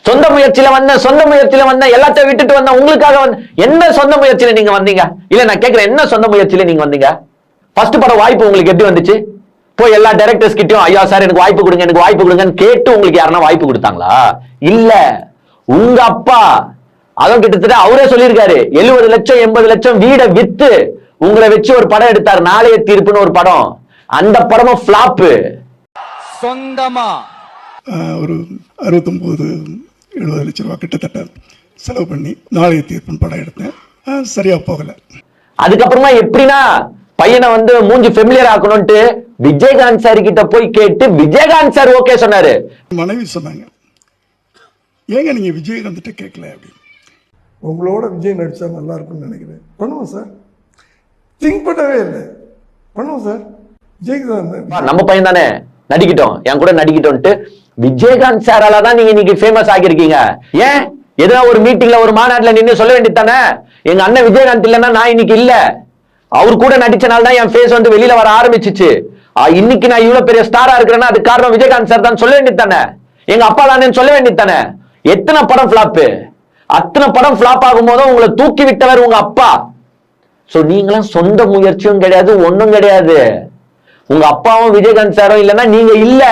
சொந்த முயற்சியில வந்த எல்லாத்தையும் விட்டுட்டு வந்த உங்களுக்காக என்ன சொந்த முயற்சியில நீங்க வந்தீங்க? இல்ல நான் கேட்கிறேன், என்ன சொந்த முயற்சியில நீங்க வந்தீங்க? ஃபர்ஸ்ட் படம் வாய்ப்பு உங்களுக்கு எப்படி வந்துச்சு? போய் எல்லா டைரக்டர்ஸ் கிட்டயும் ஐயா சார் எனக்கு வாய்ப்பு கொடுங்கன்னு கேட்டு உங்களுக்கு யாருன்னா வாய்ப்பு கொடுத்தாங்களா? இல்ல, உங்க அப்பா அதுவும் கிட்டத்தட்ட அவரே சொல்லியிருக்காரு 70 லட்சம் 80 லட்சம் வீடை வித்து உங்களை வச்சு ஒரு படம் எடுத்தார், நாளைய தீர்ப்புன்னு ஒரு படம். அந்த படமும் பிளாப். சொந்தமா ஒரு 69-70 லட்சம் ரூபாய் கிட்டத்தட்ட செலவு பண்ணி நாளைய தீர்ப்புன்னு படம் எடுத்தேன். சரியா போகல. அதுக்கப்புறமா எப்படின்னா பையனை மூஞ்சி ஃபெமிலியர் ஆக்கணும்ட்டு விஜயகாந்த் சார் கிட்ட போய் கேட்டு விஜயகாந்த் சார் ஓகே சொன்னாரு. மனைவி சொன்னாங்க, ஏங்க நீங்க விஜயகாந்த் கிட்ட கேட்கல அப்படின்னு. உங்களோட விஜய் நடிச்சா நல்லா இருக்கும்னு நினைக்கிறேன். பண்ணுவோம் சார். திங்க் பண்ணவே இல்லை. பண்ணுவோம் சார். விஜயகாந்த் நம்ம பையன் தானே, நடிக்கிட்டோம், என் கூட நடிக்கிட்டோம்ட்டு விஜயகாந்த் சாரால தான் நீங்க இன்னைக்கு ஃபேமஸ் ஆகிருக்கீங்க. ஏன் எதனா ஒரு மீட்டிங்ல ஒரு மாநாட்டுல நின்று சொல்ல வேண்டியது தானே, எங்க அண்ணன் விஜயகாந்த் இல்லைன்னா நான் இன்னைக்கு இல்ல, அவர் கூட நடிச்சனால தான் என் ஃபேஸ் வெளியில வர ஆரம்பிச்சிச்சு, இன்னைக்கு நான் இவ்வளவு பெரிய ஸ்டாரா இருக்கிறேன்னா அது காரணம் விஜயகாந்த் சார் தான் சொல்ல வேண்டியது தானே, எங்க அப்பா தானே சொல்ல வேண்டியது தானே. எத்தனை படம் பிளாப், அத்தனை படம் பிளாப் ஆகும் போதும் உங்களை தூக்கி விட்டவர் உங்க அப்பா. சோ நீங்களாம் சொந்த முயற்சியும் கிடையாது, ஒண்ணும் கிடையாது. உங்க அப்பாவும் விஜயகாந்த் சாரும் இல்லைன்னா நீங்க இல்ல.